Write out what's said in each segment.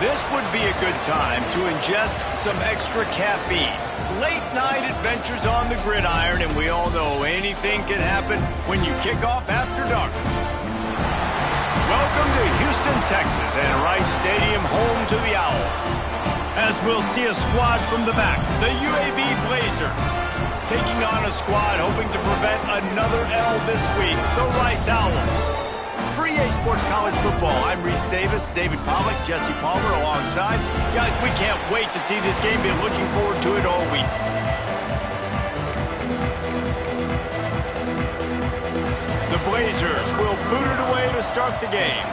This would be a good time to ingest some extra caffeine. Late night adventures on the gridiron, and we all know anything can happen when you kick off after dark. Welcome to Houston, Texas, and Rice Stadium, home to the Owls. As we'll see a squad from the back, the UAB Blazers. Taking on a squad hoping to prevent another L this week, the Rice Owls. For EA Sports College Football, I'm Reese Davis, David Pollack, Jesse Palmer alongside. Guys, we can't wait to see this game. Been looking forward to it all week. The Blazers will boot it away to start the game.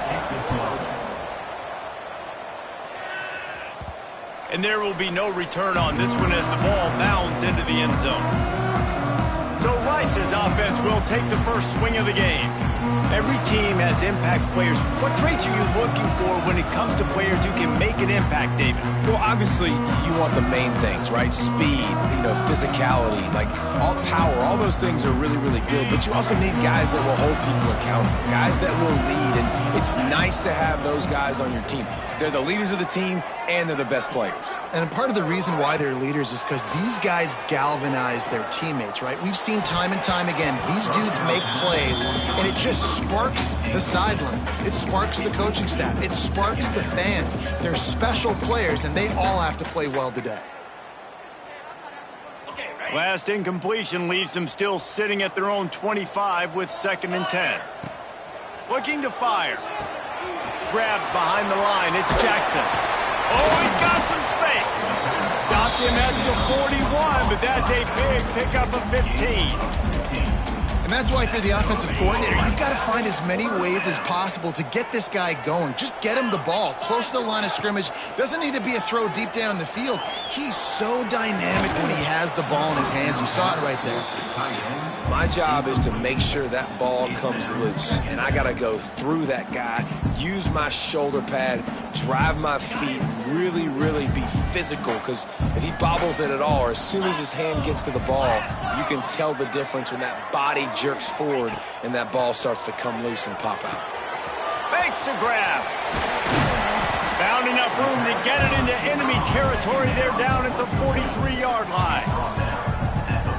And there will be no return on this one as the ball bounds into the end zone. So Rice's offense will take the first swing of the game. Every team has impact players. What traits are you looking for when it comes to players who can make an impact, David? Well, obviously, you want the main things, right? Speed, physicality, like all power, all those things are really, really good. But you also need guys that will hold people accountable, guys that will lead. And it's nice to have those guys on your team. They're the leaders of the team, and they're the best players. And part of the reason why they're leaders is because these guys galvanize their teammates, right? We've seen time and time again, these dudes make plays, and it just sparks the sideline. It sparks the coaching staff. It sparks the fans. They're special players, and they all have to play well today. Last incompletion leaves them still sitting at their own 25 with 2nd and 10. Looking to fire. Grabbed behind the line. It's Jackson. Oh, he's got some space. Stopped him at the 41, but that's a big pickup of 15. And that's why if you're the offensive coordinator, you've got to find as many ways as possible to get this guy going. Just get him the ball close to the line of scrimmage. Doesn't need to be a throw deep down the field. He's so dynamic when he has the ball in his hands. You saw it right there. My job is to make sure that ball comes loose, and I got to go through that guy, use my shoulder pad, drive my feet, really, really be physical, because if he bobbles it at all, or as soon as his hand gets to the ball, you can tell the difference when that body jerks forward and that ball starts to come loose and pop out. Thanks to grab. Found enough room to get it into enemy territory. They're down at the 43-yard line.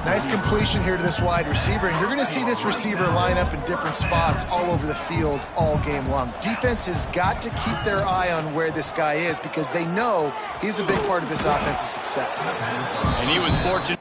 Nice completion here to this wide receiver, and you're going to see this receiver line up in different spots all over the field all game long. Defense has got to keep their eye on where this guy is because they know he's a big part of this offense's success. And he was fortunate.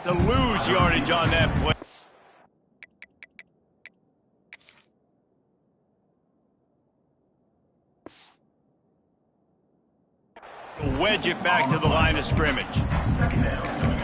To lose yardage on that play. Wedge it back to the line of scrimmage.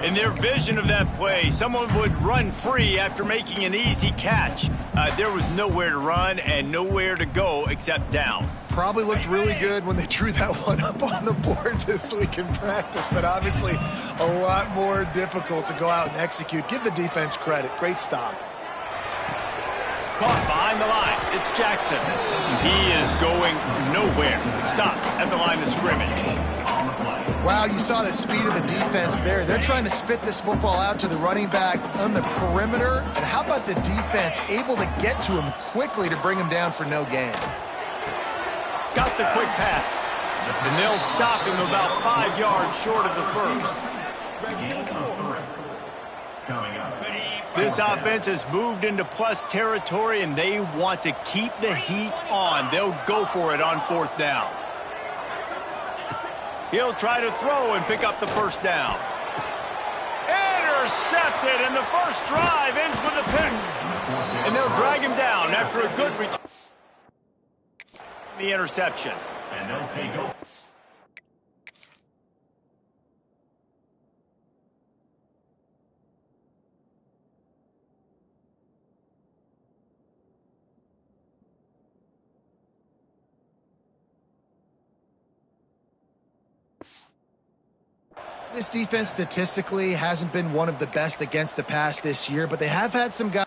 In their vision of that play, someone would run free after making an easy catch. There was nowhere to run and nowhere to go except down. Probably looked really good when they drew that one up on the board this week in practice, but obviously a lot more difficult to go out and execute. Give the defense credit. Great stop. Caught behind the line. It's Jackson. He is going nowhere. Stop at the line of scrimmage. Wow, you saw the speed of the defense there. They're trying to spit this football out to the running back on the perimeter. And how about the defense able to get to him quickly to bring him down for no gain? Got the quick pass. And they'll stop him about 5 yards short of the first. This offense has moved into plus territory, and they want to keep the heat on. They'll go for it on 4th down. He'll try to throw and pick up the first down. Intercepted, and the first drive ends with a pick. And they'll drag him down after a good return. The interception. And they'll take over. This defense statistically hasn't been one of the best against the pass this year, but they have had some guys.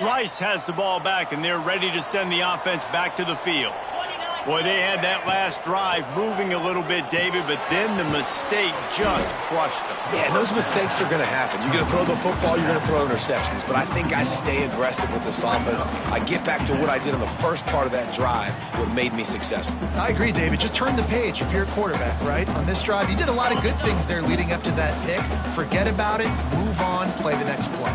Rice has the ball back, and they're ready to send the offense back to the field. Boy, they had that last drive moving a little bit, David, but then the mistake just crushed them. Yeah, those mistakes are going to happen. You're going to throw the football, you're going to throw interceptions. But I think I stay aggressive with this offense. I get back to what I did on the first part of that drive, what made me successful. I agree, David. Just turn the page if you're a quarterback, right? On this drive, you did a lot of good things there leading up to that pick. Forget about it, move on, play the next play.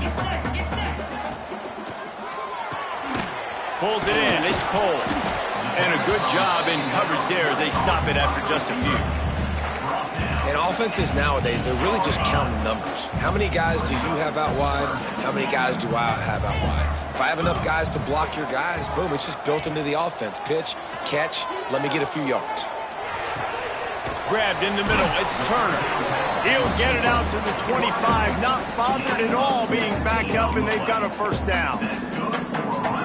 Pulls it in, it's Cole. And a good job in coverage there as they stop it after just a few. In offenses nowadays, they're really just counting numbers. How many guys do you have out wide? How many guys do I have out wide? If I have enough guys to block your guys, boom, it's just built into the offense. Pitch, catch, let me get a few yards. Grabbed in the middle, it's Turner. He'll get it out to the 25, not bothered at all being backed up, and they've got a first down.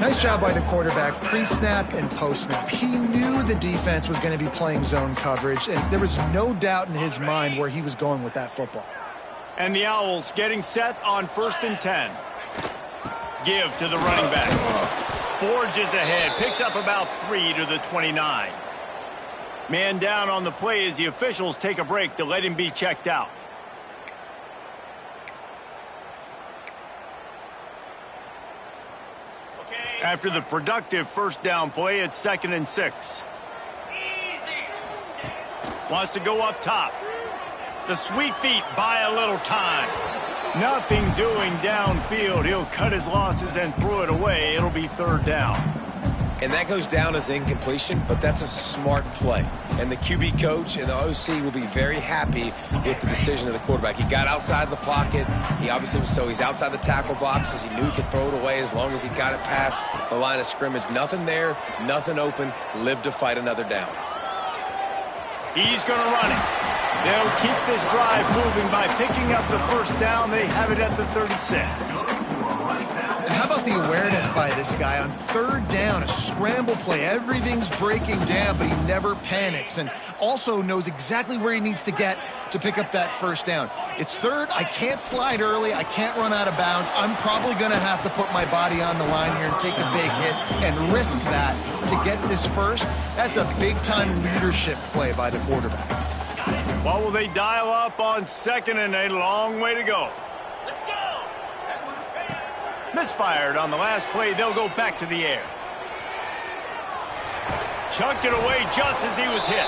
Nice job by the quarterback, pre-snap and post-snap. He knew the defense was going to be playing zone coverage, and there was no doubt in his mind where he was going with that football. And the Owls getting set on 1st and 10. Give to the running back. Forges ahead, picks up about 3 to the 29. Man down on the play as the officials take a break to let him be checked out. After the productive first down play, it's 2nd and 6. Wants to go up top. The sweet feet buy a little time. Nothing doing downfield. He'll cut his losses and throw it away. It'll be 3rd down. And that goes down as incompletion, but that's a smart play. And the QB coach and the OC will be very happy with the decision of the quarterback. He got outside the pocket. He obviously was he's outside the tackle boxes. He knew he could throw it away as long as he got it past the line of scrimmage. Nothing there, nothing open. Live to fight another down. He's going to run it. They'll keep this drive moving by picking up the first down. They have it at the 36. And how about the awareness by this guy on 3rd down, a scramble play. Everything's breaking down, but he never panics and also knows exactly where he needs to get to pick up that first down. It's 3rd. I can't slide early. I can't run out of bounds. I'm probably going to have to put my body on the line here and take a big hit and risk that to get this first. That's a big-time leadership play by the quarterback. What will they dial up on 2nd and a long way to go? Misfired on the last play. They'll go back to the air. Chucked it away just as he was hit.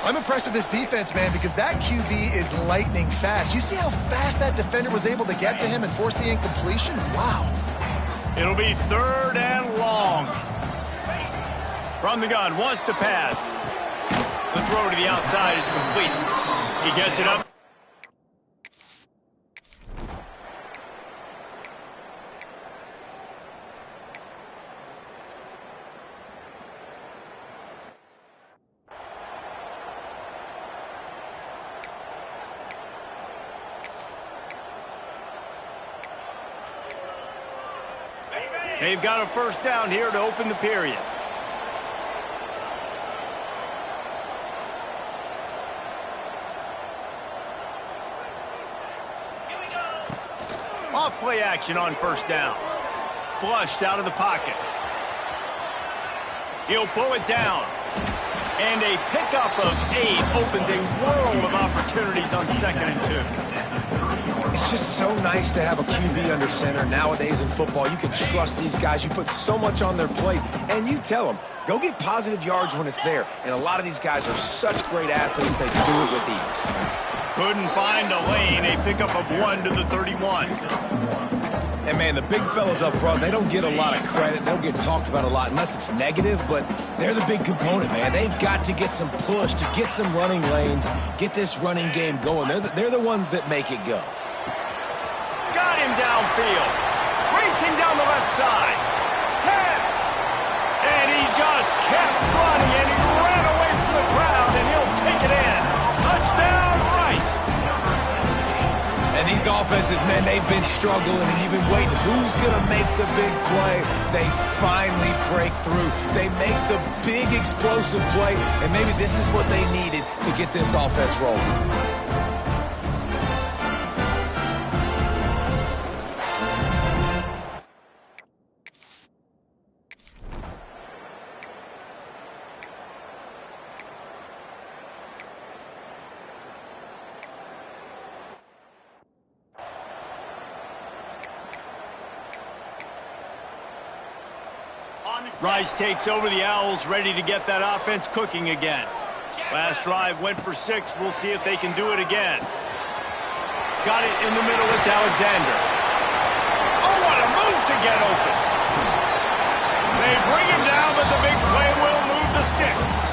I'm impressed with this defense, man, because that QB is lightning fast. You see how fast that defender was able to get to him and force the incompletion? Wow. It'll be 3rd and long. From the gun, wants to pass. The throw to the outside is complete. He gets it up. They've got a first down here to open the period. Off play action on 1st down. Flushed out of the pocket. He'll pull it down. And a pickup of 8 opens a world of opportunities on 2nd and 2. It's just so nice to have a QB under center. Nowadays in football, you can trust these guys. You put so much on their plate, and you tell them, go get positive yards when it's there. And a lot of these guys are such great athletes, they do it with ease. Couldn't find a lane. A pickup of 1 to the 31. And, man, the big fellas up front, they don't get a lot of credit. They don't get talked about a lot unless it's negative, but they're the big component, man. They've got to get some push, to get some running lanes, get this running game going. They're the ones that make it go. Got him downfield. Racing down the left side. 10. And he just kept running, and he ran away from the crowd, and he'll take it in. Touchdown, Rice. And these offenses, man, they've been struggling, and you've been waiting. Who's going to make the big play? They finally break through. They make the big explosive play, and maybe this is what they needed to get this offense rolling. Rice takes over the Owls, ready to get that offense cooking again. Last drive went for 6. We'll see if they can do it again. Got it in the middle. It's Alexander. Oh, what a move to get open. They bring him down, but the big play will move the sticks.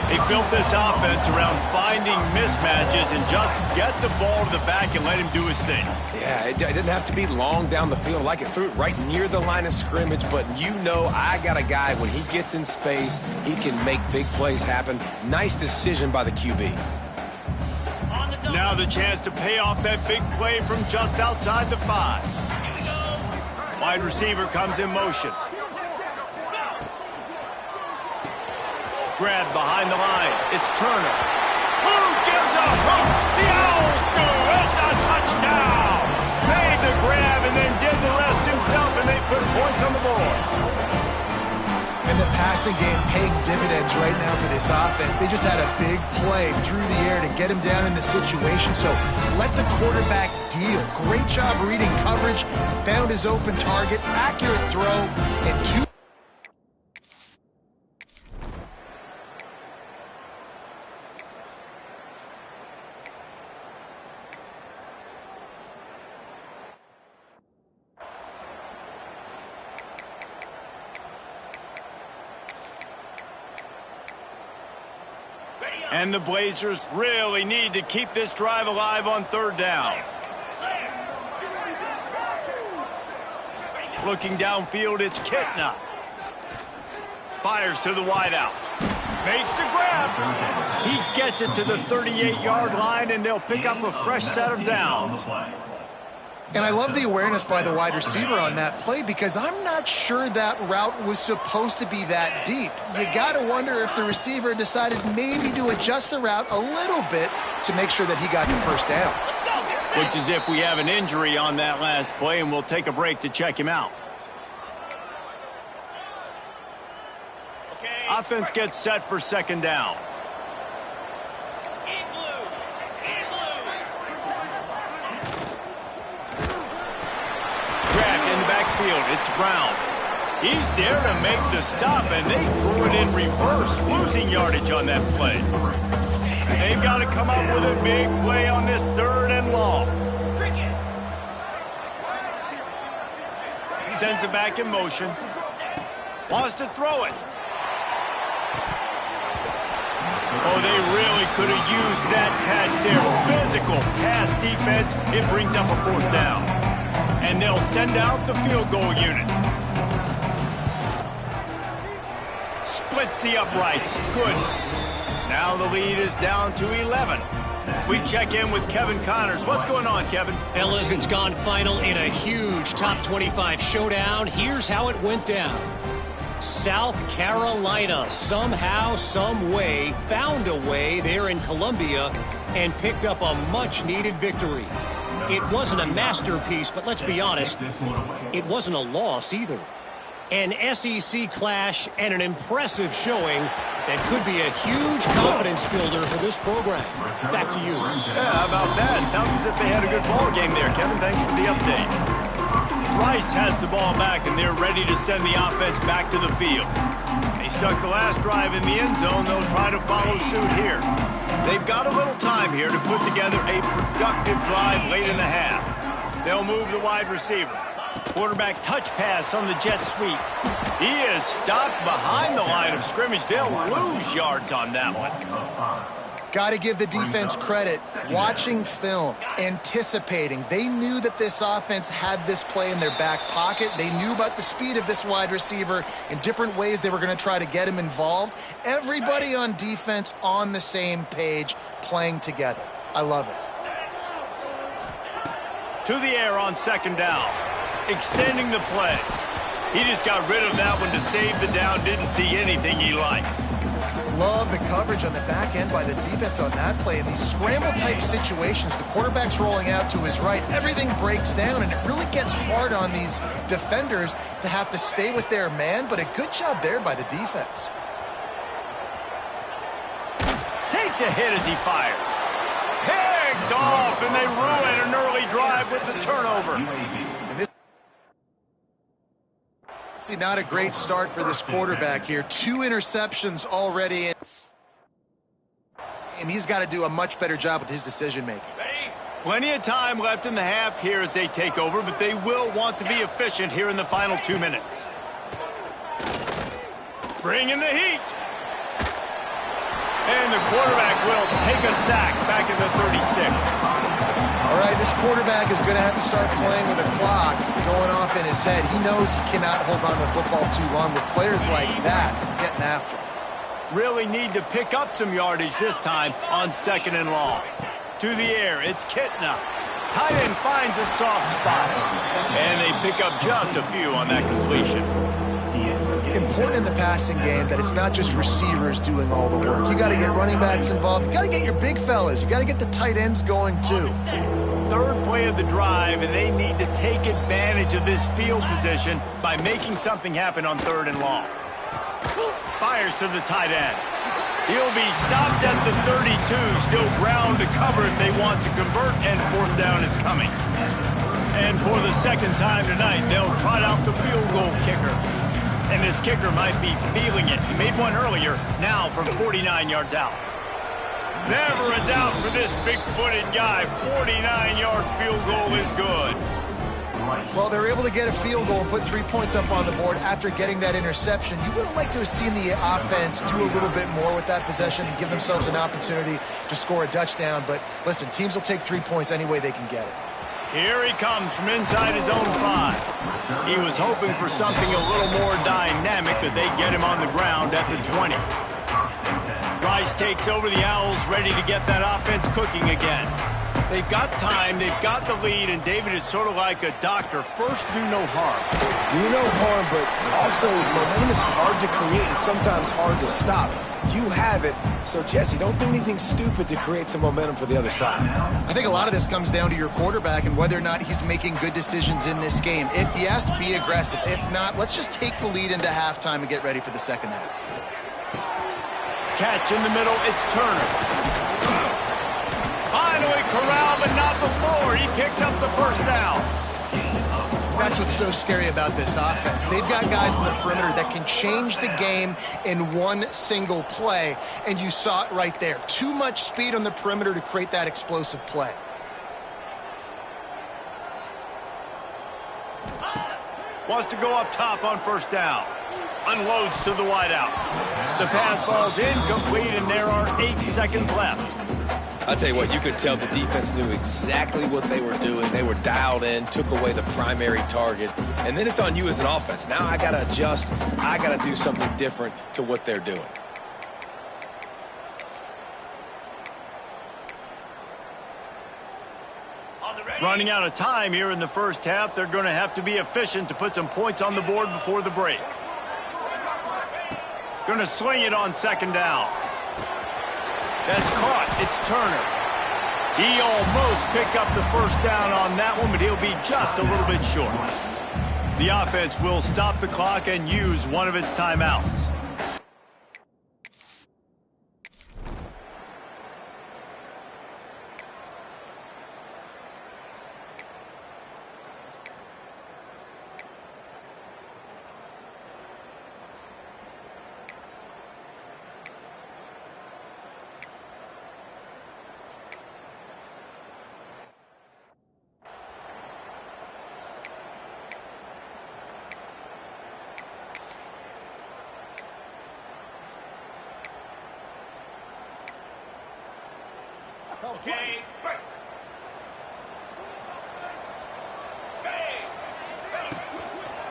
They built this offense around finding mismatches and just get the ball to the back and let him do his thing. Yeah, it didn't have to be long down the field. Like it threw it right near the line of scrimmage, but you know I got a guy, when he gets in space, he can make big plays happen. Nice decision by the QB. Now the chance to pay off that big play from just outside the 5. Wide receiver comes in motion. Grab behind the line. It's Turner. Who gives a hook? The Owls do. It's a touchdown. Made the grab and then did the rest himself, and they put points on the board. And the passing game paying dividends right now for this offense. They just had a big play through the air to get him down in the situation. So let the quarterback deal. Great job reading coverage. Found his open target. Accurate throw. And 2. And the Blazers really need to keep this drive alive on 3rd down. Looking downfield, it's Kitna. Fires to the wideout. Makes the grab. He gets it to the 38-yard line, and they'll pick up a fresh set of downs. And I love the awareness by the wide receiver on that play, because I'm not sure that route was supposed to be that deep. You got to wonder if the receiver decided maybe to adjust the route a little bit to make sure that he got the first down. Looks as if we have an injury on that last play, and we'll take a break to check him out. Offense gets set for 2nd down. It's Brown. He's there to make the stop, and they threw it in reverse, losing yardage on that play. They've got to come up with a big play on this 3rd and long. Sends it back in motion. Wants to throw it. Oh, they really could have used that catch there. Physical pass defense. It brings up a 4th down. And they'll send out the field goal unit. Splits the uprights. Good. Now the lead is down to 11. We check in with Kevin Connors. What's going on, Kevin? Fellas, it's gone final in a huge top 25 showdown. Here's how it went down. South Carolina somehow, some way, found a way there in Columbia and picked up a much-needed victory. It wasn't a masterpiece, but let's be honest, it wasn't a loss either. An SEC clash and an impressive showing that could be a huge confidence builder for this program. Back to you. Yeah, how about that? Sounds as if they had a good ball game there, Kevin. Thanks for the update. Rice has the ball back, and they're ready to send the offense back to the field. They stuck the last drive in the end zone. They'll try to follow suit here. They've got a little time here to put together a productive drive late in the half. They'll move the wide receiver. Quarterback touch pass on the jet sweep. He is stopped behind the line of scrimmage. They'll lose yards on that one. Got to give the defense credit. Watching film, anticipating. They knew that this offense had this play in their back pocket. They knew about the speed of this wide receiver in different ways they were going to try to get him involved. Everybody on defense on the same page, playing together. I love it. To the air on 2nd down. Extending the play. He just got rid of that one to save the down. Didn't see anything he liked. Love the coverage on the back end by the defense on that play. In these scramble-type situations, the quarterback's rolling out to his right. Everything breaks down, and it really gets hard on these defenders to have to stay with their man, but a good job there by the defense. Takes a hit as he fires. Picked off, and they ruin an early drive with the turnover. See, not a great start for this quarterback here. 2 interceptions already, and he's got to do a much better job with his decision-making. Plenty of time left in the half here as they take over, but they will want to be efficient here in the final 2 minutes. Bring in the heat. And the quarterback will take a sack back at the 36. All right, this quarterback is going to have to start playing with a clock going off in his head. He knows he cannot hold on to the football too long with players like that getting after him. Really need to pick up some yardage this time on 2nd and long. To the air, it's Kitna. Tight end finds a soft spot. And they pick up just a few on that completion. Important in the passing game that it's not just receivers doing all the work. You got to get running backs involved. You got to get your big fellas. You got to get the tight ends going too. 3rd play of the drive, and they need to take advantage of this field position by making something happen on 3rd and long. Fires to the tight end. He'll be stopped at the 32, still ground to cover if they want to convert, and 4th down is coming. And for the 2nd time tonight, they'll trot out the field goal kicker. And this kicker might be feeling it. He made one earlier, now from 49 yards out. Never a doubt for this big-footed guy. 49-yard field goal is good. Well, they're able to get a field goal and put 3 points up on the board after getting that interception. You would have liked to have seen the offense do a little bit more with that possession and give themselves an opportunity to score a touchdown. But listen, teams will take 3 points any way they can get it. Here he comes from inside his own 5. He was hoping for something a little more dynamic, but they get him on the ground at the 20. Rice takes over the Owls, ready to get that offense cooking again. They've got time, they've got the lead, and David is sort of like a doctor. First, do no harm. Do no harm, but also momentum is hard to create and sometimes hard to stop. You have it, so Jesse, don't do anything stupid to create some momentum for the other side. I think a lot of this comes down to your quarterback and whether or not he's making good decisions in this game. If yes, be aggressive. If not, let's just take the lead into halftime and get ready for the 2nd half. Catch in the middle, it's Turner. Finally corralled, but not before. He picks up the 1st down. That's what's so scary about this offense. They've got guys in the perimeter that can change the game in one single play, and you saw it right there. Too much speed on the perimeter to create that explosive play. Wants to go up top on 1st down. Unloads to the wideout. The pass falls incomplete, and there are 8 seconds left. I'll tell you what, you could tell the defense knew exactly what they were doing. They were dialed in, took away the primary target, and then it's on you as an offense. Now I got to adjust. I got to do something different to what they're doing. Running out of time here in the 1st half. They're going to have to be efficient to put some points on the board before the break. Going to sling it on 2nd down. That's caught. It's Turner. He almost picked up the 1st down on that one, but he'll be just a little bit short. The offense will stop the clock and use one of its timeouts. Okay.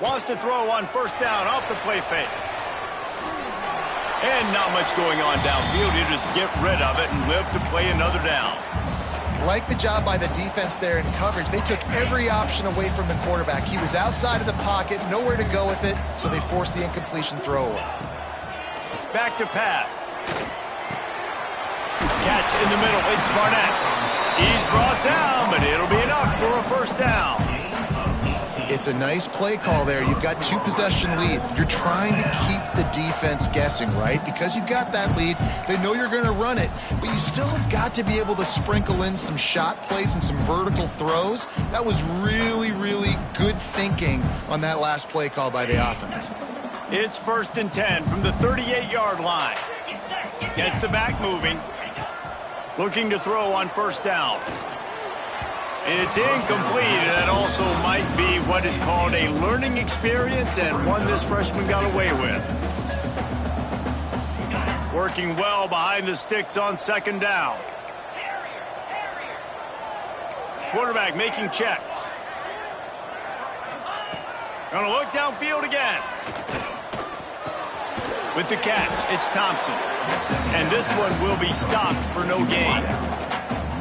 Wants to throw on 1st down off the play fake. And not much going on downfield. He'll just get rid of it and live to play another down. Like the job by the defense there in coverage. They took every option away from the quarterback. He was outside of the pocket, nowhere to go with it, so they forced the incompletion throw away. Back to pass. Catch in the middle. It's Barnett. He's brought down, but it'll be enough for a 1st down. It's a nice play call there. You've got 2-possession lead. You're trying to keep the defense guessing, right? Because you've got that lead, they know you're going to run it, but you still have got to be able to sprinkle in some shot plays and some vertical throws. That was really, really good thinking on that last play call by the offense. It's 1st and 10 from the 38-yard line. Gets the back moving. Looking to throw on 1st down. It's incomplete, and that also might be what is called a learning experience and one this freshman got away with. Working well behind the sticks on 2nd down. Quarterback making checks. Gonna look downfield again. With the catch, it's Thompson. And this one will be stopped for no gain.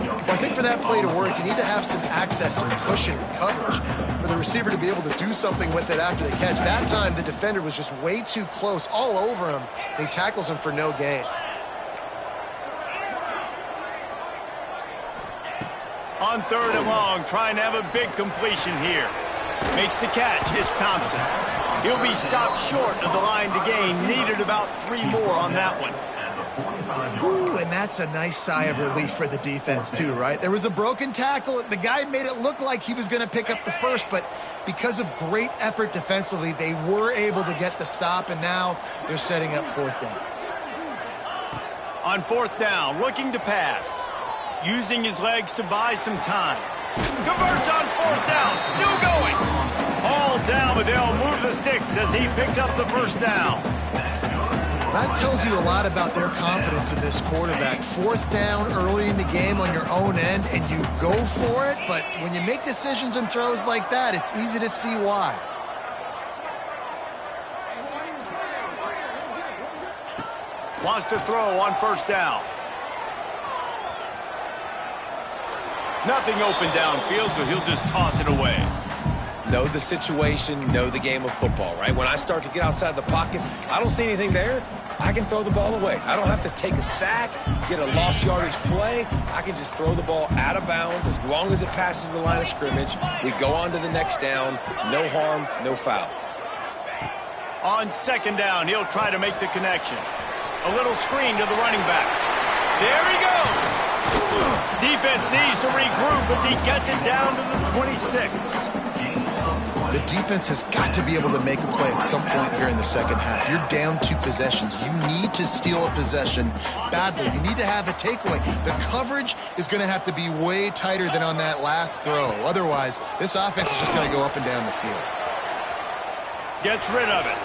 Well, I think for that play to work, you need to have some access and cushion and coverage for the receiver to be able to do something with it after the catch. That time, the defender was just way too close, all over him, and he tackles him for no gain. On 3rd and long, trying to have a big completion here. Makes the catch. It's Thompson. He'll be stopped short of the line to gain. Needed about 3 more on that one. Ooh, and that's a nice sigh of relief for the defense, too, right? There was a broken tackle. The guy made it look like he was going to pick up the first, but because of great effort defensively, they were able to get the stop, and now they're setting up 4th down. On 4th down, looking to pass. Using his legs to buy some time. Converts on 4th down. Still going. All down, but they'll move the sticks as he picks up the 1st down. That tells you a lot about their confidence in this quarterback. 4th down early in the game on your own end, and you go for it, but when you make decisions and throws like that, it's easy to see why. Wants to throw on 1st down. Nothing open downfield, so he'll just toss it away. Know the situation, know the game of football, right? When I start to get outside the pocket, I don't see anything there, I can throw the ball away. I don't have to take a sack, get a lost yardage play. I can just throw the ball out of bounds as long as it passes the line of scrimmage. We go on to the next down. No harm, no foul. On 2nd down, he'll try to make the connection. A little screen to the running back. There he goes. Defense needs to regroup as he gets it down to the 26. The defense has got to be able to make a play at some point here in the 2nd half. You're down 2 possessions. You need to steal a possession badly. You need to have a takeaway. The coverage is going to have to be way tighter than on that last throw. Otherwise, this offense is just going to go up and down the field. Gets rid of it.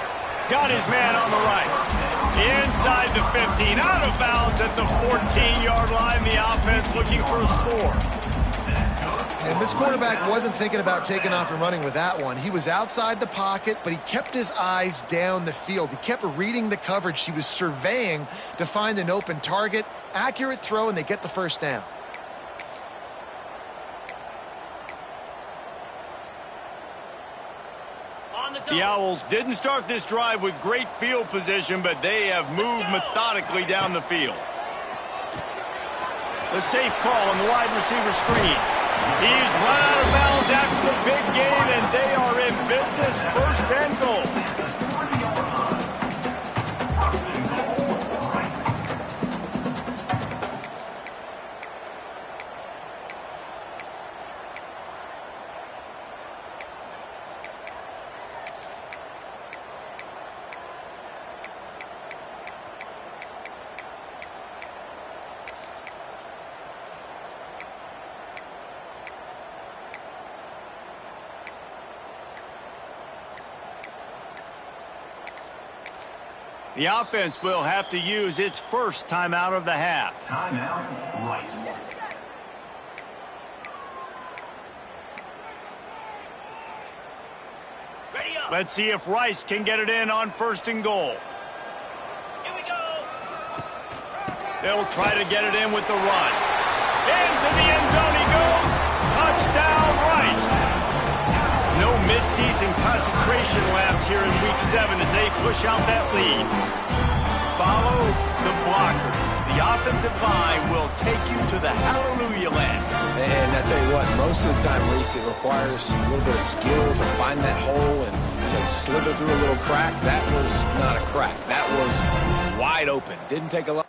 Got his man on the right. Inside the 15. Out of bounds at the 14-yard line. The offense looking for a score. And this quarterback wasn't thinking about taking off and running with that one. He was outside the pocket, but he kept his eyes down the field. He kept reading the coverage. He was surveying to find an open target. Accurate throw, and they get the 1st down. The Owls didn't start this drive with great field position, but they have moved methodically down the field. The safe call on the wide receiver screen. He's run out of bounds after the big game, and they are in business. 1st and goal. The offense will have to use its 1st timeout of the half. Timeout, right. Let's see if Rice can get it in on 1st and goal. Here we go. They'll try to get it in with the run. Into the end zone he goes. Touchdown, Rice. No midseason concentration lapse here in Week 7 as they push out that lead. Follow the blockers. The offensive line will take you to the hallelujah land. And I tell you what, most of the time, Reese, it requires a little bit of skill to find that hole and slither through a little crack. That was not a crack. That was wide open. Didn't take a lot.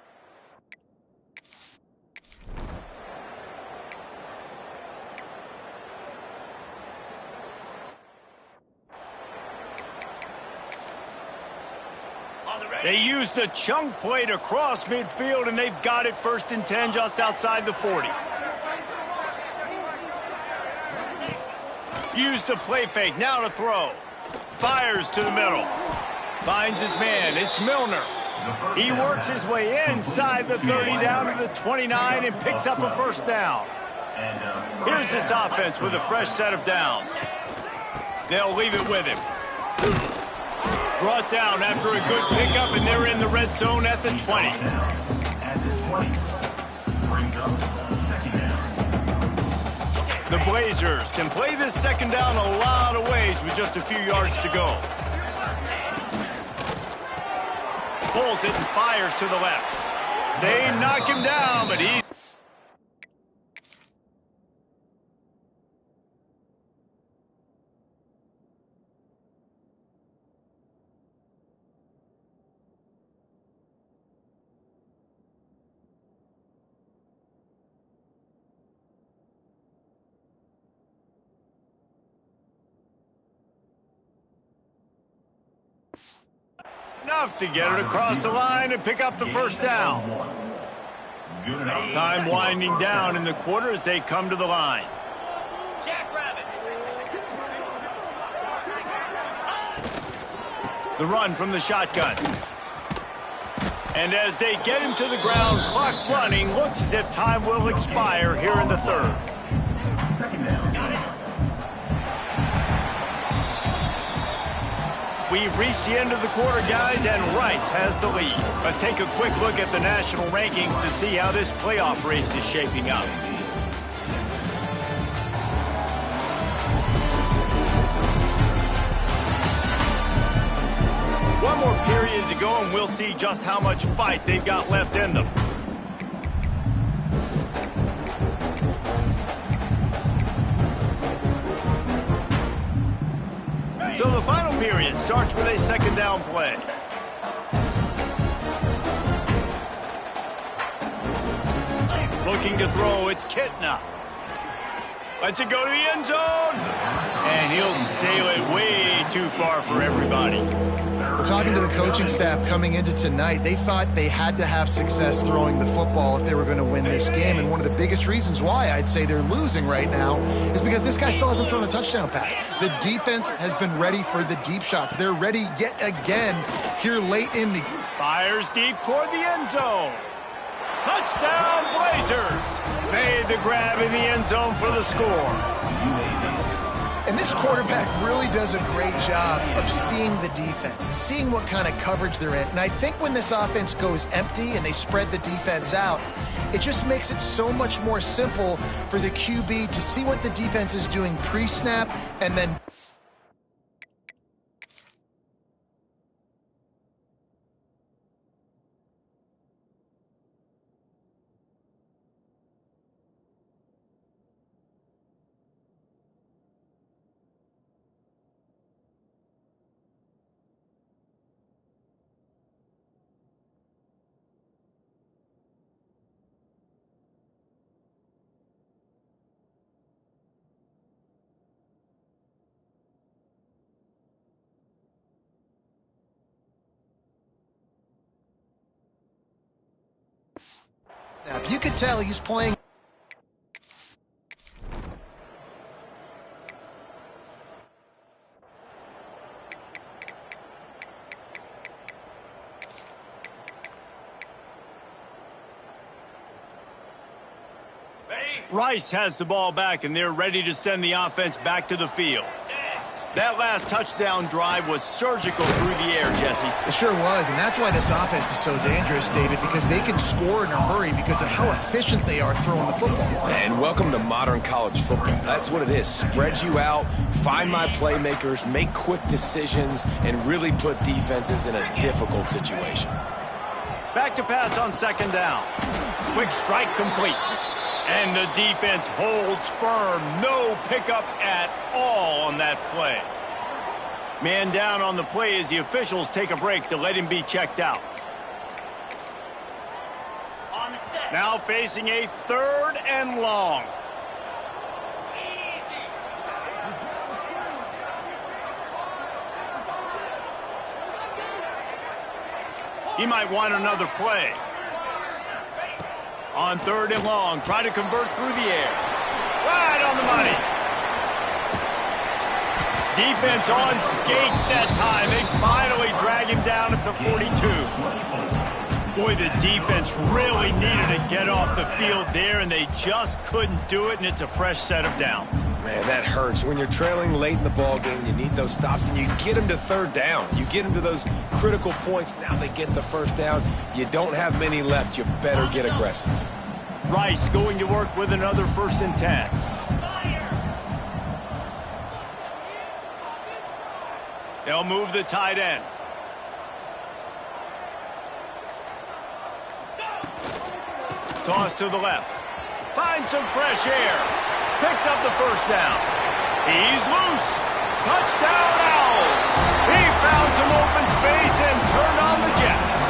They used the chunk play to cross midfield, and they've got it 1st and 10 just outside the 40. Use the play fake, now to throw. Fires to the middle. Finds his man, it's Milner. He works his way inside the 30 down to the 29 and picks up a 1st down. Here's this offense with a fresh set of downs. They'll leave it with him. Brought down after a good pickup, and they're in the red zone at the 20. The Blazers can play this 2nd down a lot of ways with just a few yards to go. Pulls it and fires to the left. They knock him down, but he... enough to get it across the line and pick up the 1st down. Time winding down in the quarter as they come to the line. The run from the shotgun. And as they get him to the ground, clock running, looks as if time will expire here in the 3rd. We've reached the end of the quarter, guys, and Rice has the lead. Let's take a quick look at the national rankings to see how this playoff race is shaping up. One more period to go, and we'll see just how much fight they've got left in them. So the final period starts with a 2nd down play. Looking to throw, it's Kitna. Lets it go to the end zone. And he'll sail it way too far for everybody. Talking to the coaching staff coming into tonight, they thought they had to have success throwing the football if they were going to win this game. And one of the biggest reasons why I'd say they're losing right now is because this guy still hasn't thrown a touchdown pass. The defense has been ready for the deep shots. They're ready yet again here late in the... Fires deep toward the end zone. Touchdown Blazers! Made the grab in the end zone for the score. And this quarterback really does a great job of seeing the defense, seeing what kind of coverage they're in. And I think when this offense goes empty and they spread the defense out, it just makes it so much more simple for the QB to see what the defense is doing pre-snap and then... You could tell he's playing. Rice has the ball back, and they're ready to send the offense back to the field. That last touchdown drive was surgical through the air, Jesse. It sure was, and that's why this offense is so dangerous, David, because they can score in a hurry because of how efficient they are throwing the football. And welcome to modern college football. That's what it is. Spread you out, find my playmakers, make quick decisions, and really put defenses in a difficult situation. Back to pass on 2nd down. Quick strike complete. And the defense holds firm. No pickup at all on that play. Man down on the play as the officials take a break to let him be checked out. On the set. Now facing a 3rd and long. Easy. He might want another play. On 3rd and long, try to convert through the air. Right on the money. Defense on skates that time. They finally drag him down at the 42. Boy, the defense really needed to get off the field there, and they just couldn't do it, and it's a fresh set of downs. Man, that hurts. When you're trailing late in the ball game, you need those stops, and you get them to 3rd down. You get them to those critical points. Now they get the 1st down. You don't have many left. You better get aggressive. Rice going to work with another 1st and 10. They'll move the tight end. Toss to the left. Finds some fresh air. Picks up the 1st down. He's loose. Touchdown Owls. He found some open space and turned on the Jets.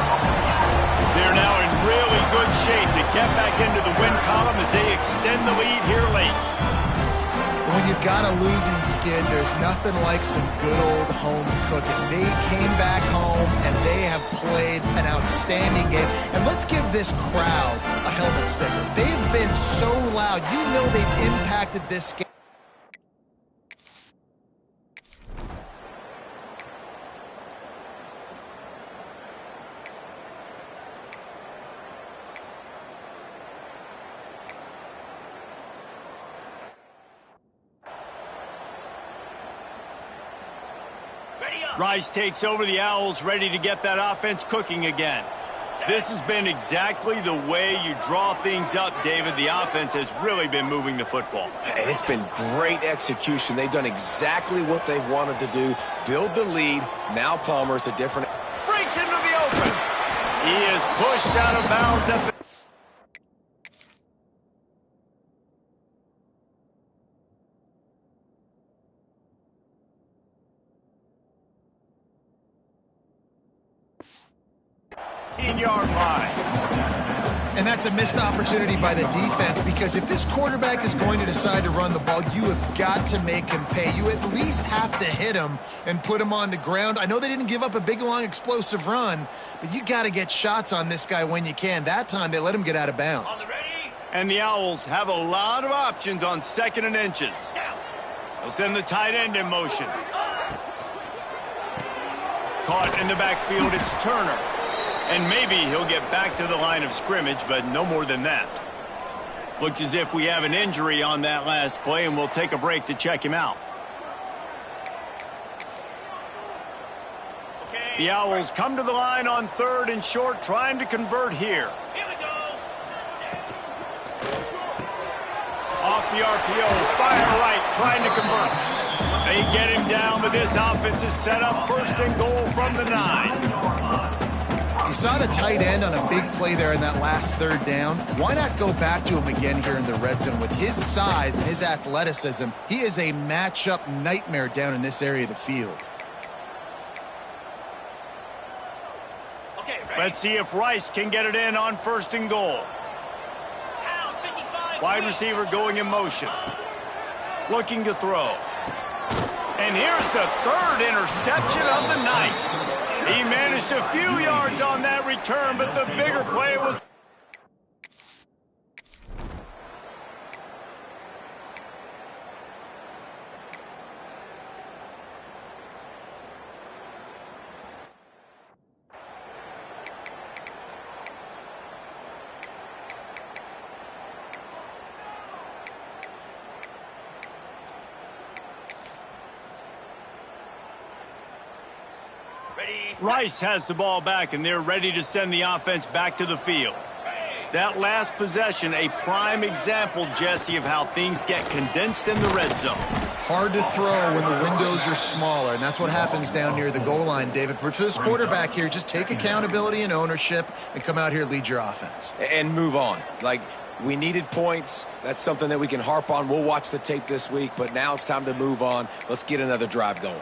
They're now in really good shape to get back into the win column as they extend the lead here late. When you've got a losing skid, there's nothing like some good old home cooking. They came back home, and they have played an outstanding game. And let's give this crowd a helmet sticker. They've been so loud. You know they've impacted this game. Rice takes over the Owls, ready to get that offense cooking again. This has been exactly the way you draw things up, David. The offense has really been moving the football. And it's been great execution. They've done exactly what they've wanted to do. Build the lead. Now Palmer's a different... Breaks into the open. He is pushed out of bounds at the... yard line. And that's a missed opportunity by the defense, because if this quarterback is going to decide to run the ball, you have got to make him pay. You at least have to hit him and put him on the ground. I know they didn't give up a big, long, explosive run, but you got to get shots on this guy when you can. That time, they let him get out of bounds. And the Owls have a lot of options on 2nd and inches. They'll send the tight end in motion. Caught in the backfield, it's Turner. And maybe he'll get back to the line of scrimmage, but no more than that. Looks as if we have an injury on that last play, and we'll take a break to check him out. The Owls come to the line on 3rd and short, trying to convert here. Here we go. Off the RPO, fire right, trying to convert. They get him down, but this offense is set up 1st and goal from the 9. You saw the tight end on a big play there in that last 3rd down. Why not go back to him again here in the red zone? With his size and his athleticism, he is a matchup nightmare down in this area of the field. Okay, Let's see if Rice can get it in on 1st and goal. Wide receiver going in motion. Looking to throw. And here's the 3rd interception of the night. He managed a few yards on that return, but the bigger play was... Rice has the ball back, and they're ready to send the offense back to the field. That last possession, a prime example, Jesse, of how things get condensed in the red zone. Hard to throw when the windows are smaller, and that's what happens down near the goal line, David. But for this quarterback here, just take accountability and ownership and come out here and lead your offense. And move on. Like, we needed points. That's something that we can harp on. We'll watch the tape this week, but now it's time to move on. Let's get another drive going.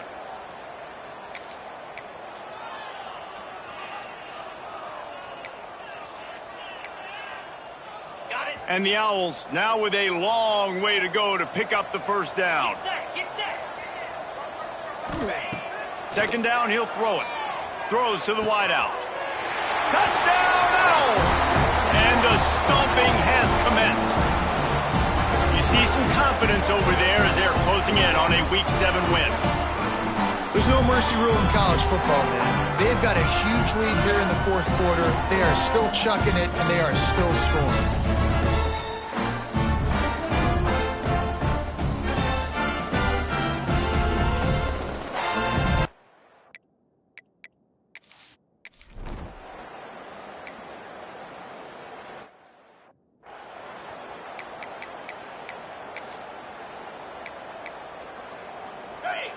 And the Owls now with a long way to go to pick up the first down. Get set. Second down, he'll throw it. Throws to the wideout. Touchdown, Owls! And the stomping has commenced. You see some confidence over there as they're closing in on a Week 7 win. There's no mercy rule in college football, man. They've got a huge lead here in the fourth quarter. They are still chucking it, and they are still scoring.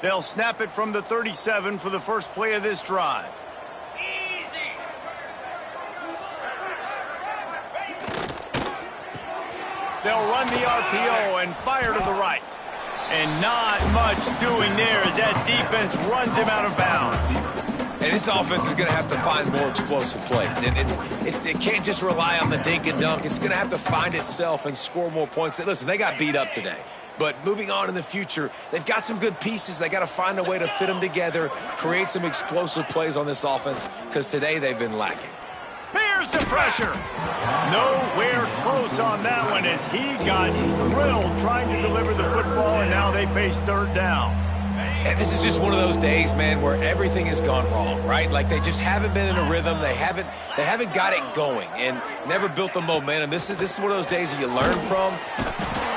They'll snap it from the 37 for the first play of this drive. Easy. They'll run the RPO and fire to the right. And not much doing there as that defense runs him out of bounds. And this offense is going to have to find more explosive plays. And it can't just rely on the dink and dunk. It's going to have to find itself and score more points. Listen, they got beat up today. But moving on in the future, they've got some good pieces. They got to find a way to fit them together, create some explosive plays on this offense, because today they've been lacking. Here's the pressure. Nowhere close on that one as he got drilled trying to deliver the football, and now they face third down. And this is just one of those days, man, where everything has gone wrong, right? Like they just haven't been in a rhythm. They haven't got it going and never built the momentum. This is one of those days that you learn from.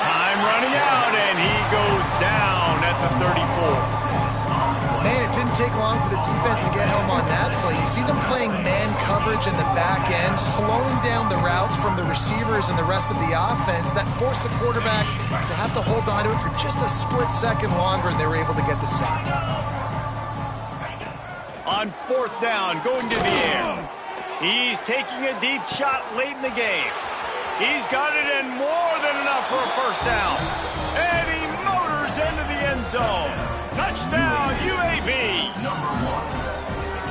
Time running out, and he goes down at the 34. Man, it didn't take long for the defense to get home on that play. You see them playing man coverage in the back end, slowing down the routes from the receivers and the rest of the offense. That forced the quarterback to have to hold on to it for just a split second longer, and they were able to get the sack. On fourth down, going to the air. He's taking a deep shot late in the game. He's got it in more than enough for a first down. And he motors into the end zone. Touchdown, UAB.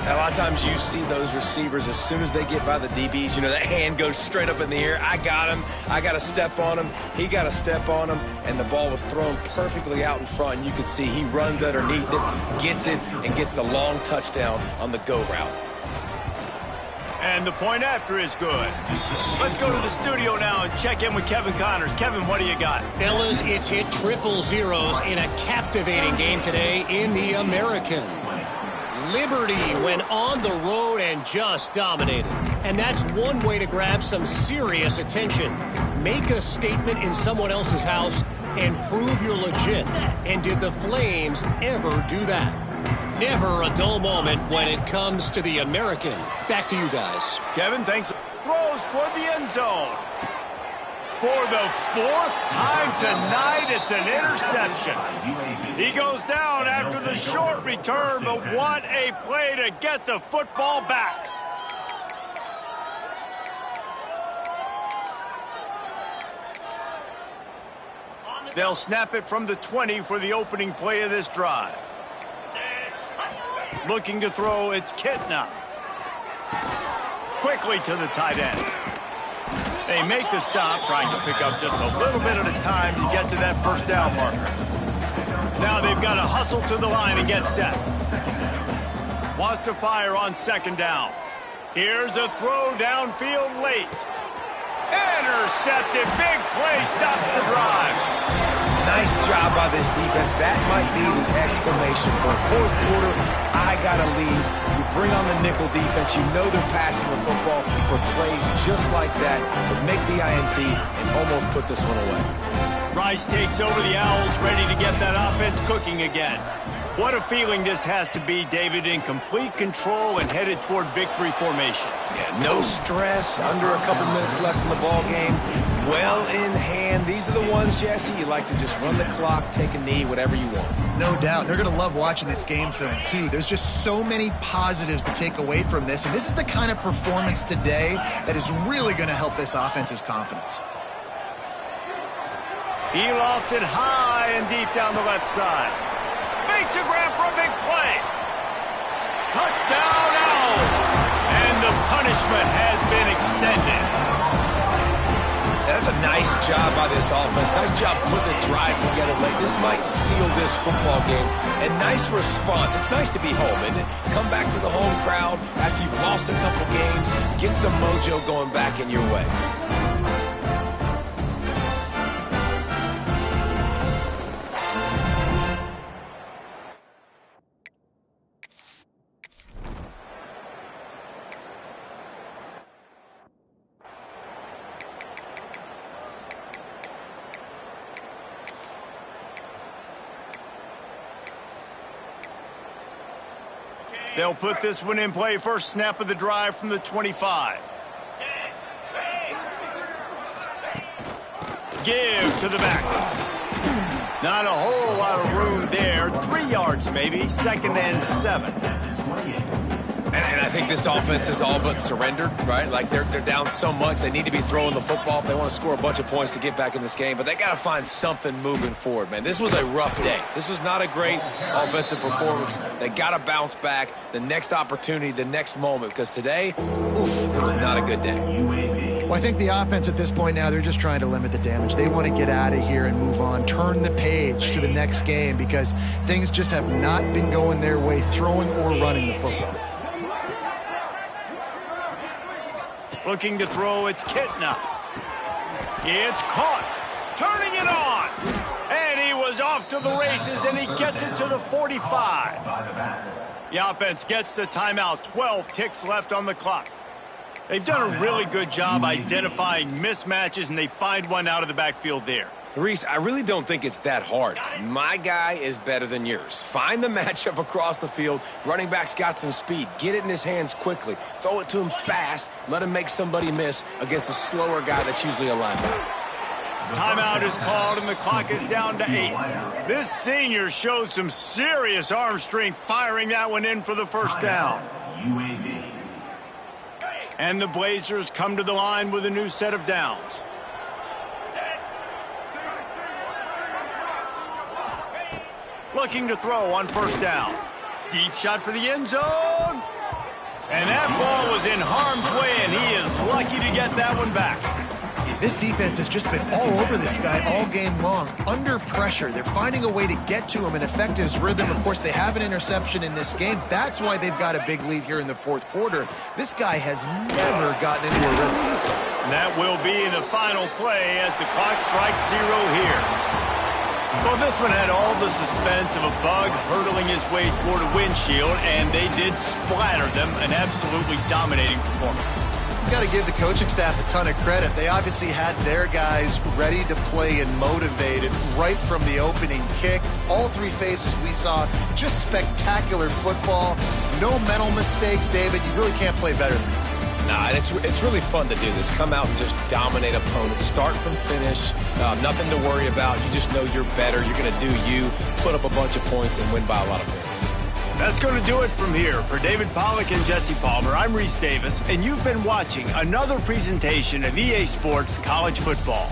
A lot of times you see those receivers, as soon as they get by the DBs, you know, that hand goes straight up in the air. I got him. I got to step on him. He got to step on him. And the ball was thrown perfectly out in front. And you can see he runs underneath it, gets it, and gets the long touchdown on the go route. And the point after is good. Let's go to the studio now and check in with Kevin Connors. Kevin, what do you got? Fellas, it's hit triple zeros in a captivating game today in the American. Liberty went on the road and just dominated. And that's one way to grab some serious attention. Make a statement in someone else's house and prove you're legit. And did the Flames ever do that? Never a dull moment when it comes to the American. Back to you guys. Kevin, thanks. Throws toward the end zone. For the fourth time tonight, it's an interception. He goes down after the short return, but what a play to get the football back. They'll snap it from the 20 for the opening play of this drive. Looking to throw, it's Kitna. Quickly to the tight end. They make the stop, trying to pick up just a little bit at a time to get to that first down marker. Now they've got to hustle to the line and get set. Wants to fire on second down. Here's a throw downfield late. Intercepted. Big play stops the drive. Nice job by this defense. That might be the exclamation point. Fourth quarter, I got a lead. You bring on the nickel defense. You know they're passing the football for plays just like that to make the INT and almost put this one away. Rice takes over the Owls, ready to get that offense cooking again. What a feeling this has to be, David, in complete control and headed toward victory formation. Yeah, no stress, under a couple minutes left in the ball game, well in hand. These are the ones, Jesse, you like to just run the clock, take a knee, whatever you want. No doubt. They're going to love watching this game film, too. There's just so many positives to take away from this, and this is the kind of performance today that is really going to help this offense's confidence. He lofts it high and deep down the left side. Makes a grab for a big play. Touchdown, Owls! And the punishment has been extended. That's a nice job by this offense. Nice job putting the drive together late. This might seal this football game. And nice response. It's nice to be home, isn't it? Come back to the home crowd after you've lost a couple games. Get some mojo going back in your way. They'll put this one in play. First snap of the drive from the 25. Give to the back. Not a whole lot of room there. 3 yards maybe. 2nd and 7. And I think this offense is all but surrendered, right? Like they're down so much, they need to be throwing the football if they want to score a bunch of points to get back in this game. But they got to find something moving forward, man. This was a rough day. This was not a great offensive performance. They got to bounce back the next opportunity, the next moment, because today, oof, it was not a good day. Well, I think the offense at this point now, they're just trying to limit the damage. They want to get out of here and move on, turn the page to the next game because things just have not been going their way, throwing or running the football. Looking to throw, it's Kitna. It's caught. Turning it on. And he was off to the races, and he gets it to the 45. The offense gets the timeout. 12 ticks left on the clock. They've done a really good job identifying mismatches, and they find one out of the backfield there. Reese, I really don't think it's that hard. My guy is better than yours. Find the matchup across the field. Running back's got some speed. Get it in his hands quickly. Throw it to him fast. Let him make somebody miss against a slower guy that's usually a linebacker. Timeout is called, and the clock is down to 8. This senior showed some serious arm strength firing that one in for the first down. And the Blazers come to the line with a new set of downs. Looking to throw on first down. Deep shot for the end zone. And that ball was in harm's way, and he is lucky to get that one back. This defense has just been all over this guy all game long. Under pressure, they're finding a way to get to him and affect his rhythm. Of course, they have an interception in this game. That's why they've got a big lead here in the fourth quarter. This guy has never gotten into a rhythm. And that will be the final play as the clock strikes 0 here. Well, this one had all the suspense of a bug hurtling his way toward a windshield, and they did splatter them. An absolutely dominating performance. You've got to give the coaching staff a ton of credit. They obviously had their guys ready to play and motivated right from the opening kick. All 3 phases we saw, just spectacular football. No mental mistakes, David. You really can't play better than that. Nah, it's really fun to do this. Come out and just dominate opponents. Start from finish. Nothing to worry about. You just know you're better. You're going to do you, put up a bunch of points, and win by a lot of points. That's going to do it from here. For David Pollack and Jesse Palmer, I'm Reese Davis, and you've been watching another presentation of EA Sports College Football.